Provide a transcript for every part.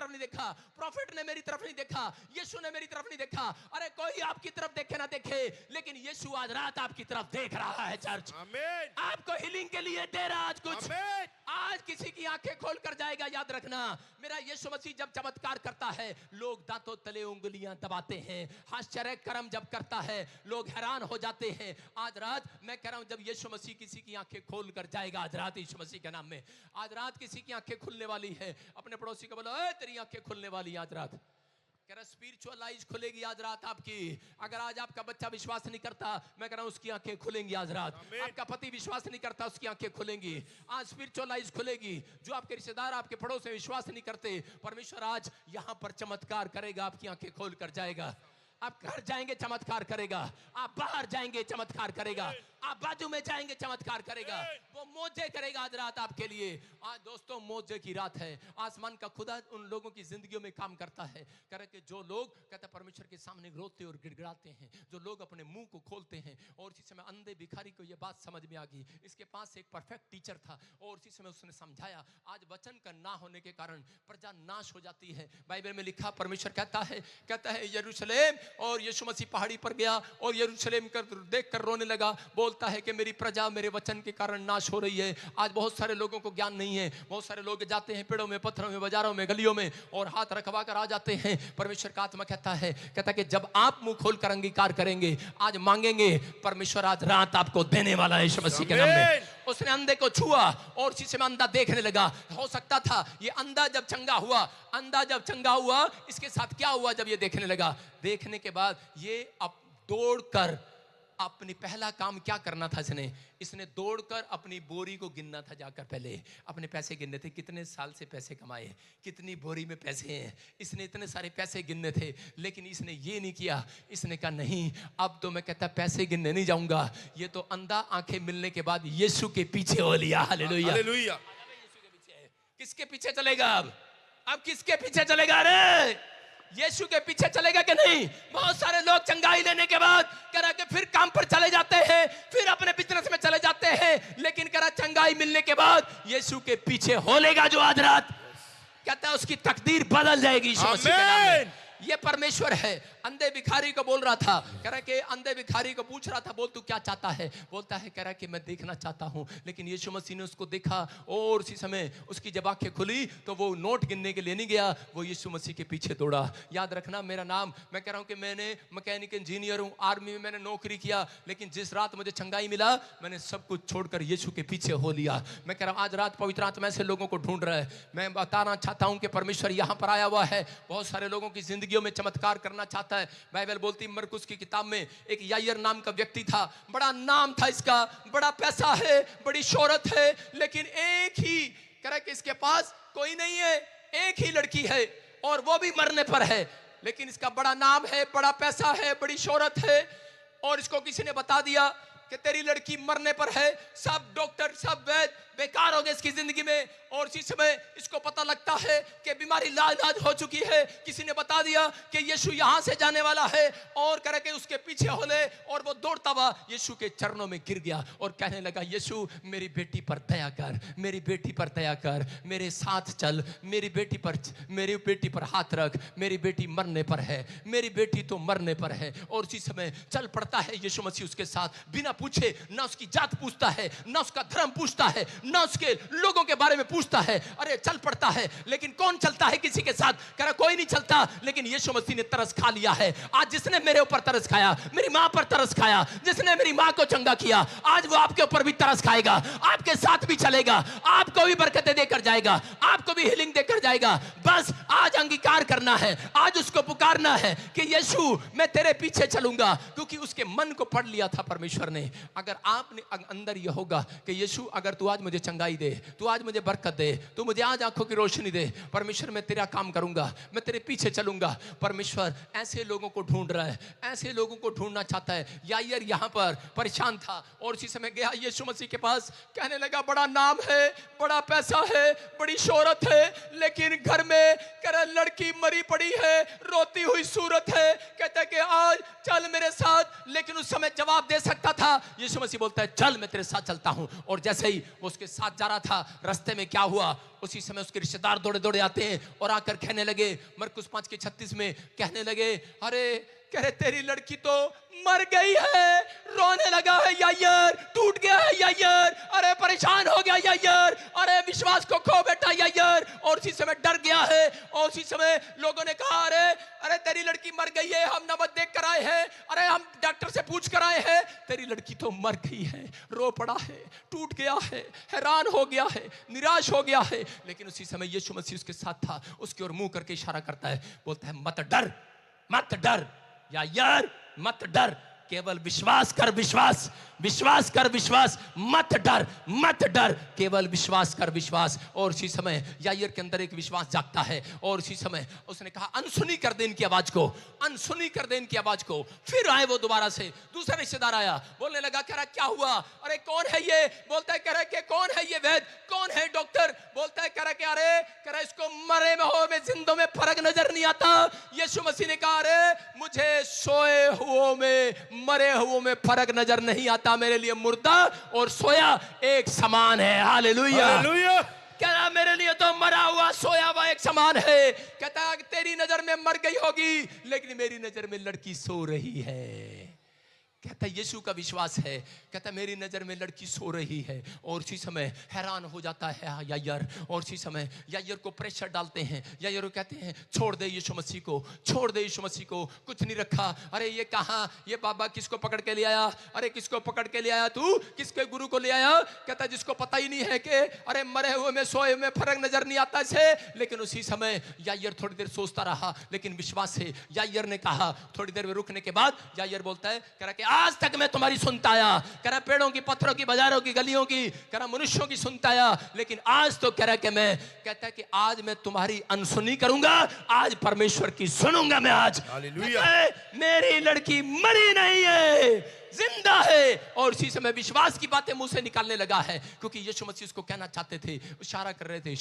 तरफ नहीं देखा, प्रॉफिट ने मेरी तरफ नहीं देखा, यीशु ने मेरी तरफ नहीं देखा। अरे कोई आपकी तरफ देखे ना देखे, लेकिन यीशु आज रात आपकी तरफ देख रहा है चर्च। आमीन। आपको हीलिंग के लिए दे रहा आज कुछ। आमीन। आज किसी की आंखें खोल कर जाएगा। याद रखना, मेरा यीशु मसीह जब चमत्कार करता है लोग दांतों तले उंगलियां दबाते हैं। आश्चर्य कर्म जब करता है लोग हैरान हो जाते हैं। आज रात मैं कह रहा हूं, जब यीशु मसीह किसी की आंखें खोल कर जाएगा आज रात यीशु मसीह के नाम में, आज रात किसी की आंखें खुलने वाली है। अपने पड़ोसी को बोलो, ए तेरी आंखें खुलने वाली आज रात। कह रहा स्पिरिचुअल आइज खुलेगी आज रात आपकी। अगर आज आपका बच्चा विश्वास नहीं करता, मैं कह रहा हूं उसकी आंखें खुलेंगी आज रात। आपका पति विश्वास नहीं करता, उसकी आंखें खुलेंगी आज। स्पिरिचुअल आइज खुलेगी। जो आपके रिश्तेदार आपके पड़ोस में विश्वास नहीं करते, परमेश्वर आज यहां पर चमत्कार करेगा, आपकी आंखें खोल कर जाएगा। आप घर जाएंगे चमत्कार करेगा, आप बाहर जाएंगे चमत्कार करेगा, आप बाजू में जाएंगे चमत्कार करेगा। वो मौजे करेगा आज रात आपके लिए। आज दोस्तों मौजे की रात है। आसमान का खुदा उन लोगों की जिंदगियों में काम करता है। कह रहे कि जो लोग कहते हैं परमेश्वर के सामने रोते और गिड़गिड़ाते हैं, जो लोग अपने मुंह को खोलते हैं। और इसी समय अंधे भिखारी को यह बात समझ में आ गई। इसके पास एक परफेक्ट टीचर था और इसी समय उसने समझाया। आज वचन का ना होने के कारण प्रजा नाश हो जाती है। बाइबल में लिखा, परमेश्वर कहता है यरूशलेम, और यीशु मसीह पहाड़ी पर गया और यरूशलेम कर देख कर रोने लगा। बोलता है कि मेरी प्रजा मेरे वचन के कारण नाश हो रही है। आज बहुत सारे लोगों को ज्ञान नहीं है। बहुत सारे लोग जाते हैं पेड़ों में, पत्थरों में, बाजारों में, गलियों में और हाथ रखवा कर आ जाते हैं। परमेश्वर का आत्मा कहता है कि जब आप मुंह खोलकर अंगीकार करेंगे, आज मांगेंगे, परमेश्वर आज रात आपको देने वाला है यीशु मसीह के नाम में। उसने अंधे को छुआ और शीशे में अंधा देखने लगा। हो सकता था ये अंधा जब चंगा हुआ, इसके साथ क्या हुआ जब ये देखने लगा? देखने के बाद ये अब दौड़कर अपनी पहला काम क्या करना था इसने दौड़कर अपनी बोरी को गिनना था। जाकर पहले अपने पैसे गिनने थे, कितने साल से पैसे कमाए, कितनी बोरी में पैसे हैं। इसने इतने सारे पैसे गिनने थे, लेकिन इसने ये नहीं किया। इसने कहा नहीं, अब तो मैं कहता पैसे गिनने नहीं जाऊंगा। ये तो अंधा आंखें मिलने के बाद यीशु के पीछे हो लिया। Hallelujah, hallelujah. किसके पीछे चलेगा अब किसके पीछे चलेगा? रे यीशु के पीछे चलेगा कि नहीं? बहुत सारे लोग चंगाई लेने के बाद कह रहा कि फिर काम पर चले जाते हैं, फिर अपने बिजनेस में चले जाते हैं, लेकिन कह रहा चंगाई मिलने के बाद यीशु के पीछे होलेगा जो आज रात, कहता है उसकी तकदीर बदल जाएगी यीशु मसीह के नाम में। ये परमेश्वर है। अंधे भिखारी को बोल रहा था, कह रहा कि अंधे भिखारी को पूछ रहा था, बोल तू क्या चाहता है? बोलता है, कह रहा कि मैं देखना चाहता हूं। लेकिन यीशु मसीह ने उसको देखा और उसी समय उसकी जब आंखें खुली तो वो नोट गिनने के लिए नहीं गया, वो यीशु मसीह के पीछे दौड़ा। याद रखना, मेरा नाम, मैं कह रहा हूं कि मैंने मैकेनिक इंजीनियर हूं, आर्मी में मैंने नौकरी किया, लेकिन जिस रात मुझे चंगाई मिला मैंने सब कुछ छोड़कर यीशु के पीछे हो लिया। मैं कह रहा हूं आज रात पवित्र आत्मा ऐसे लोगों को ढूंढ रहा है। मैं बताना चाहता हूं कि परमेश्वर यहां पर आया हुआ है, बहुत सारे लोगों की जिंदगियों में चमत्कार करना चाहता है। बाइबल बोलती मरकुस की किताब में एक यायर नाम का व्यक्ति था, बड़ा नाम था इसका, बड़ा पैसा है, बड़ी शोहरत है, लेकिन एक ही कह रहा कि इसके पास कोई नहीं है, एक ही लड़की है और वो भी मरने पर है। लेकिन इसका बड़ा नाम है, बड़ा पैसा है, बड़ी शोहरत है, और इसको किसी ने बता दिया कि तेरी लड़की मरने पर है। सब डॉक्टर, सब वैद्य बेकार हो गए इसकी जिंदगी में, और इसी समय इसको पता लगता है कि बीमारी लाइलाज हो चुकी है। किसी ने बता दिया कि यीशु यहां से जाने वाला है, और कह के उसके पीछे होले, और वो दौड़ता हुआ यीशु के चरणों में गिर गया और कहने लगा, यीशु मेरी बेटी पर दया कर, मेरी बेटी पर दया कर, मेरे साथ चल, मेरी बेटी पर हाथ रख, मेरी बेटी मरने पर है, मेरी बेटी तो मरने पर है। और उसी समय चल पड़ता है यीशु मसीह उसके साथ, बिना पूछे, ना उसकी जात पूछता है, ना उसका धर्म पूछता है, ना उसके लोगों के बारे में पूछता है। अरे चल पड़ता है। लेकिन कौन चलता है किसी के साथ? कह रहा कोई नहीं चलता, लेकिन यीशु मसीह ने तरस खा लिया है। आज जिसने मेरे ऊपर तरस खाया, मेरी मां पर तरस खाया, जिसने मेरी मां को चंगा किया, आज वो आपके ऊपर भी तरस खाएगा, आपके साथ भी चलेगा, आपको भी बरकतें देकर जाएगा, आपको भी हीलिंग देकर जाएगा। बस आज अंगीकार करना है, आज उसको पुकारना है कि यीशु मैं तेरे पीछे चलूंगा, क्योंकि उसके मन को पढ़ लिया था परमेश्वर ने। अगर आपने अंदर यह होगा कि यीशु अगर तू आज मुझे चंगाई दे, तू आज मुझे बरकत दे, तू मुझे आज आंखों की रोशनी दे, परमेश्वर मैं तेरा काम करूंगा, मैं तेरे पीछे चलूंगा। परमेश्वर ऐसे लोगों को ढूंढ रहा है, ऐसे लोगों को ढूंढना चाहता है। यायर यहां पर परेशान था और उसी समय गया यीशु मसीह के पास, कहने लगा बड़ा नाम है, बड़ा पैसा है, बड़ी शोहरत है, लेकिन घर में लड़की मरी पड़ी है, रोती हुई सूरत है, कहता है कि आज चल मेरे साथ। लेकिन उस समय जवाब दे सकता था। यीशु मसीह बोलता है चल मैं तेरे साथ चलता हूं। और जैसे ही वो उसके साथ जा रहा था, रास्ते में क्या हुआ, उसी समय उसके रिश्तेदार दौड़े दौड़े आते हैं और आकर कहने लगे, मरकुस 5:36 में कहने लगे, अरे कह रहे तेरी लड़की तो मर गई है। रोने लगा है यायर, टूट गया है यायर, अरे परेशान हो गया यायर, अरे विश्वास को खो बैठा यायर। और उसी समय डर गया है। और उसी समय लोगों ने कहा, अरे तेरी लड़की मर गई है, हम नबज देख कर आए हैं, अरे हम डॉक्टर से पूछ कर आए हैं, तेरी लड़की तो मर गई है। रो पड़ा है, टूट गया है, हैरान हो गया है, निराश हो गया है। लेकिन उसी समय यीशु मसीह उसके साथ था, उसकी ओर मुंह करके इशारा करता है, बोलता है मत डर, मत डर यार, मत डर, केवल विश्वास कर, विश्वास, विश्वास कर, विश्वास, मत डर, मत डर, केवल विश्वास कर, विश्वास। और उसी समय यायर के अंदर एक विश्वास जागता है। और उसी समय उसने कहा अनसुनी कर दे इनकी आवाज को, अनसुनी कर दे इनकी आवाज को। फिर आए वो दोबारा से, दूसरा रिश्तेदार आया, बोलने लगा, कह रहा क्या हुआ, अरे कौन है ये, बोलता है, कह रहा कि कौन है ये वैद्य, कौन है डॉक्टर, बोलता है, कह रहा कि अरे, कह रहा इसको मरे में हो में जिंदों में फर्क नजर नहीं आता। यीशु मसीह ने कहा, अरे मुझे सोए हुओं में, मरे हुओं में फर्क नजर नहीं आता, मेरे लिए मुर्दा और सोया एक समान है। Hallelujah, hallelujah. कह रहा मेरे लिए तो मरा हुआ सोया हुआ एक समान है। कहता है तेरी नजर में मर गई होगी, लेकिन मेरी नजर में लड़की सो रही है। कहता है यीशु का विश्वास है, कहता है मेरी नजर में लड़की सो रही है। और उसी समय हैरान हो जाता है यायर। और उसी समय यायर को प्रेशर डालते हैं, यायर को कहते हैं छोड़ दे यीशु मसीह को, छोड़ दे यीशु मसीह को, कुछ नहीं रखा। अरे ये कहाँ, ये बाबा किसको पकड़ के ले आया, अरे किसको पकड़ के ले आया तू, किसके गुरु को ले आया। कहता है जिसको पता ही नहीं है कि अरे मरे हुए में सोए में फर्क नजर नहीं आता से। लेकिन उसी समय यायर थोड़ी देर सोचता रहा, लेकिन विश्वास से यायर ने कहा, थोड़ी देर में रुकने के बाद यायर बोलता है, कह रहा कि आज तक मैं तुम्हारी सुनता आया, कह रहा पेड़ों की, पत्थरों की, बाजारों की, गलियों की, कह रहा मनुष्यों की सुनता आया, लेकिन आज तो कह रहा कि मैं, कहता है कि आज मैं तुम्हारी अनसुनी करूंगा, आज परमेश्वर की सुनूंगा मैं। आज मेरी लड़की मरी नहीं है, जिंदा है। और उसी समय विश्वास की बातें मुंह से निकालने लगा है, क्योंकि यीशु मसीह उसको कहना चाहते थे, इशारा कर रहे थे,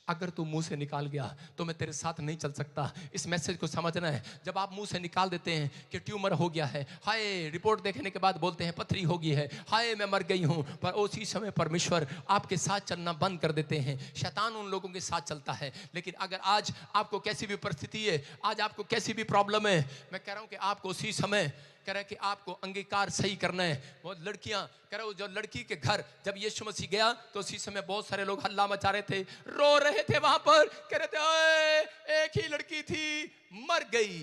अगर तू मुंह से निकाल गया तो मैं तेरे साथ नहीं चल सकता। इस मैसेज को समझना है। जब आप मुंह से निकाल देते हैं कि ट्यूमर हो गया है, हाय, रिपोर्ट देखने के बाद बोलते हैं पथरी हो गई है, हाय मैं मर गई हूं, पर उसी समय परमेश्वर आपके साथ चलना बंद कर देते हैं। शैतान उन लोगों के साथ चलता है। लेकिन अगर आज आपको कैसी भी परिस्थिति है, आज आपको कैसी भी प्रॉब्लम है, मैं कह रहा हूं कि आपको उसी समय कह रहा है कि आपको अंगीकार सही करना है। वो लड़कियां, कह रहा जो लड़की के घर जब यीशु मसीह गया तो उसी समय बहुत सारे लोग हल्ला मचा रहे थे, रो रहे थे वहां पर, कह रहे थे एक ही लड़की थी मर गई,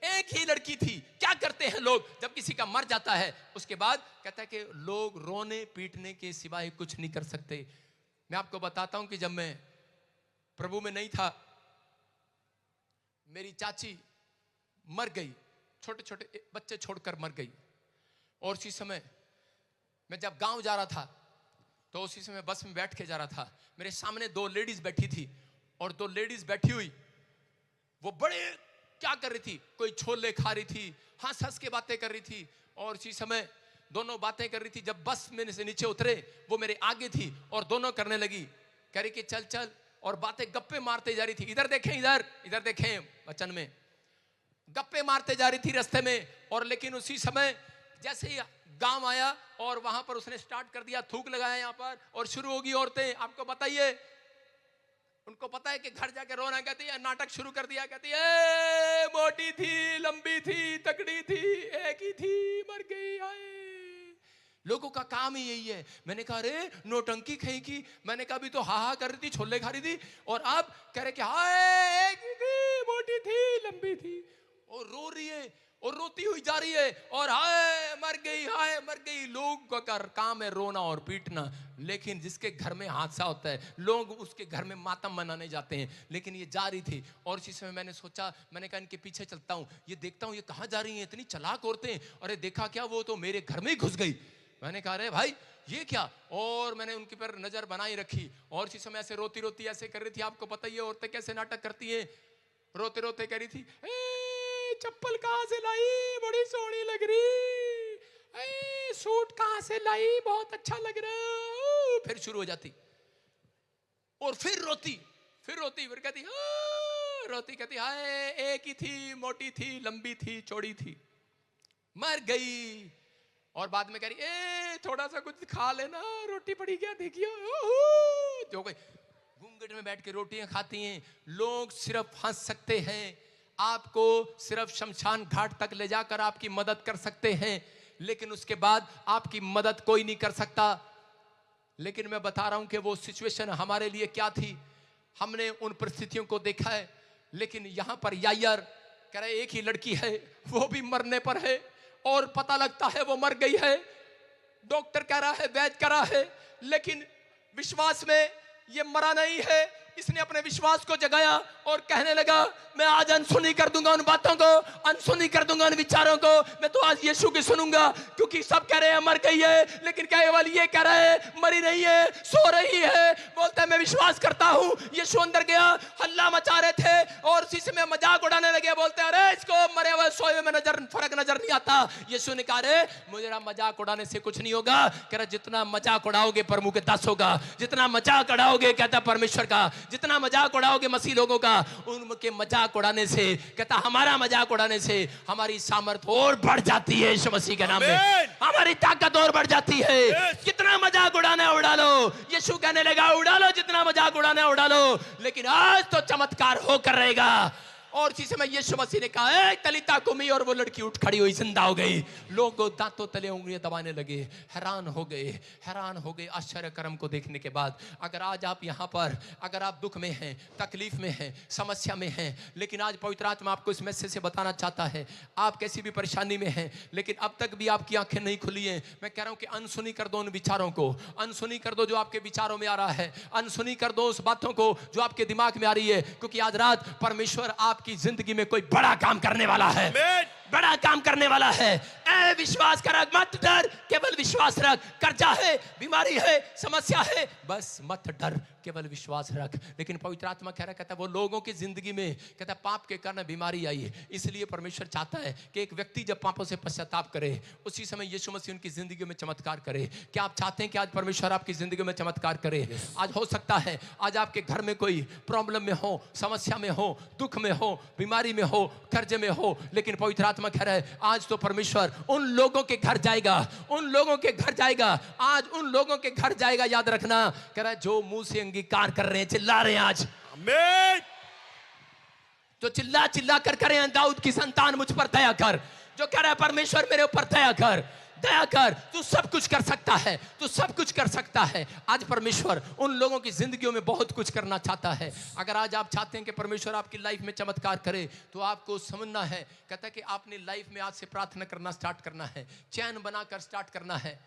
एक ही लड़की थी। क्या करते हैं लोग जब किसी का मर जाता है, उसके बाद कहता है कि लोग रोने पीटने के सिवाय कुछ नहीं कर सकते। मैं आपको बताता हूं कि जब मैं प्रभु में नहीं था, मेरी चाची मर गई, छोटे छोटे बच्चे छोड़कर मर गई। और उसी समय मैं जब गांव जा रहा था तो उसी समय बस में बैठ के जा रहा था, मेरे सामने दो लेडीज बैठी थी, और दो लेडीज बैठी हुई वो बड़े क्या कर रही थी, कोई छोले खा रही थी, हंस हंस के बातें कर रही थी। और उसी समय दोनों बातें कर रही थी। जब बस में से नीचे उतरे वो मेरे आगे थी और दोनों करने लगी, कह रही कि चल चल, और बातें गप्पे मारते जा रही थी। इधर देखें, इधर इधर देखें, वचन में गप्पे मारते जा रही थी रास्ते में। और लेकिन उसी समय जैसे ही गांव आया और वहां पर उसने स्टार्ट कर दिया, थूक लगाया यहाँ पर, और शुरू होगी औरतें। आपको बताइए, उनको पता है कि घर जाके रोना, कहती है नाटक शुरू कर दिया, कहती है मोटी थी, लंबी थी, तगड़ी थी, एक ही थी, मर गई। आए लोगों का काम ही यही है। मैंने कहा अरे नोटंकी कहीं की, मैंने कहा अभी तो हा कर रही थी, छोले खा रही थी, और अब कह रहे कि हाय एक ही थी, मोटी थी, लंबी थी, और रो रही है और रोती हुई जा रही है, और हाय मर गई, हाय मर गई। लोग का काम है रोना और पीटना, लेकिन जिसके घर में हादसा होता है लोग उसके घर में मातम मनाने जाते हैं। लेकिन ये जा रही थी, और इसी समय मैंने सोचा, मैंने कहा इनके पीछे चलता हूं, ये देखता हूं ये कहां जा रही हैं, इतनी चालाक औरतें। अरे देखा क्या, वो तो मेरे घर में ही घुस गई। मैंने कहा अरे भाई ये क्या, और मैंने उनके पर नजर बनाई रखी, और इसी समय ऐसे रोती रोती ऐसे कर रही थी। आपको पता ही है औरतें कैसे नाटक करती हैं, रोते रोते कह रही थी चप्पल कहां से लाई, बड़ी सोहनी लग रही, सूट कहां से लाई, बहुत अच्छा लग रहा। फिर शुरू हो जाती और फिर रोती, फिर कहती रोती कहती हाय एक ही थी, मोटी थी, लंबी थी, चौड़ी थी, मर गई। और बाद में कह रही ए थोड़ा सा कुछ खा लेना, रोटी पड़ी क्या देखिए, जो कोई घूंघट में बैठ के रोटियां खाती हैं। लोग सिर्फ हंस सकते हैं, आपको सिर्फ शमशान घाट तक ले जाकर आपकी मदद कर सकते हैं, लेकिन उसके बाद आपकी मदद कोई नहीं कर सकता। लेकिन मैं बता रहा हूं कि वो सिचुएशन हमारे लिए क्या थी, हमने उन परिस्थितियों को देखा है। लेकिन यहां पर यायर कह रहे एक ही लड़की है, वो भी मरने पर है और पता लगता है वो मर गई है। डॉक्टर कह रहा है, वैद्य कह रहा है, लेकिन विश्वास में ये मरा नहीं है। इसने अपने विश्वास को जगाया और कहने लगा मैं आज अनसुनी कर दूंगा उन बातों को, अनसुनी कर दूंगा उन विचारों को। मैं तो आज यीशु की सुनूंगा, क्योंकि सब कह रहे हैं मर गई है, लेकिन क्या वाली ये कह रहा है मरी नहीं है, सो रही है। बोलता है मैं विश्वास करता हूं। यीशु अंदर गया, हल्ला मचा रहे थे और उसी समय मजाक उड़ाने लगे। बोलते हैं अरे इसको मरे हुए सोए हुए में फर्क नजर नहीं आता। यीशु ने कहा रे मुझे मजाक उड़ाने से कुछ नहीं होगा। कह रहा जितना मजाक उड़ाओगे प्रभु के 10 होगा, जितना मजाक उड़ाओगे कहता परमेश्वर का, जितना मजाक उड़ाओगे मसीह लोगों का, उनके मजाक उड़ाने से कहता हमारा मजाक उड़ाने से हमारी सामर्थ और बढ़ जाती है। यीशु मसीह के नाम में हमारी ताकत और बढ़ जाती है। कितना मजाक उड़ाना है उड़ा लो। यीशु कहने लगा उड़ा लो, जितना मजाक उड़ाना है उड़ा लो, लेकिन आज तो चमत्कार होकर रहेगा। और इसी समय यीशु मसीह ने कहा तलिता कुमी, और वो लड़की उठ खड़ी हुई, जिंदा हो गई। लोग दांतों तले उंगलियां दबाने लगे, हैरान हो गए आश्चर्य कर्म को देखने के बाद। अगर आज आप यहाँ पर, अगर आप दुख में हैं, तकलीफ में हैं, समस्या में हैं, लेकिन आज पवित्र आत्मा आपको इस मैसेज से बताना चाहता है, आप कैसी भी परेशानी में हैं लेकिन अब तक भी आपकी आंखें नहीं खुली हैं, मैं कह रहा हूं कि अनसुनी कर दो उन विचारों को, अनसुनी कर दो जो आपके विचारों में आ रहा है, अनसुनी कर दो उस बातों को जो आपके दिमाग में आ रही है, क्योंकि आज रात परमेश्वर आपकी जिंदगी में कोई बड़ा काम करने वाला है। बड़ा काम करने वाला है। ऐ विश्वास कर, मत डर, केवल विश्वास रख। कर्जा है, बीमारी है, समस्या है, बस मत डर, केवल विश्वास रख। लेकिन पवित्र आत्मा कह रहा, कहता है वो लोगों की जिंदगी में कहता है पाप के कारण बीमारी आई है, इसलिए परमेश्वर चाहता है कि एक व्यक्ति जब पापों से पश्चाताप करे उसी समय यीशु मसीह उनकी जिंदगी में चमत्कार करे। क्या आप चाहते हैं कि आज परमेश्वर आपकी जिंदगी में चमत्कार करे? आज हो सकता है आज आपके घर में कोई प्रॉब्लम में हो, समस्या में हो, दुख में हो, बीमारी में हो, कर्जे में हो, लेकिन पवित्र आत्मा कह रहा है आज तो परमेश्वर उन लोगों के घर जाएगा, उन लोगों के घर जाएगा, आज उन लोगों के घर जाएगा। याद रखना, कह रहा है जो मुंह से अंगीकार कर रहे हैं, चिल्ला रहे हैं आज, आमीन, जो चिल्ला चिल्ला कर करें दाऊद की संतान मुझ पर दया कर, जो कह रहा है परमेश्वर मेरे ऊपर दया कर, दया कर, तू सब कुछ कर सकता है, तू सब कुछ कर सकता है। आज परमेश्वर उन लोगों की जिंदगियों में बहुत कुछ करना चाहता है। अगर आज आप चाहते हैं कि परमेश्वर आपकी लाइफ में चमत्कार करे तो आपको समझना है, कहता है कि आपने लाइफ में आज से प्रार्थना करना स्टार्ट करना है, चैन बनाकर स्टार्ट करना है।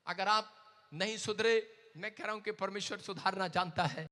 अगर आप नहीं सुधरे, मैं कह रहा हूं कि परमेश्वर सुधारना जानता है।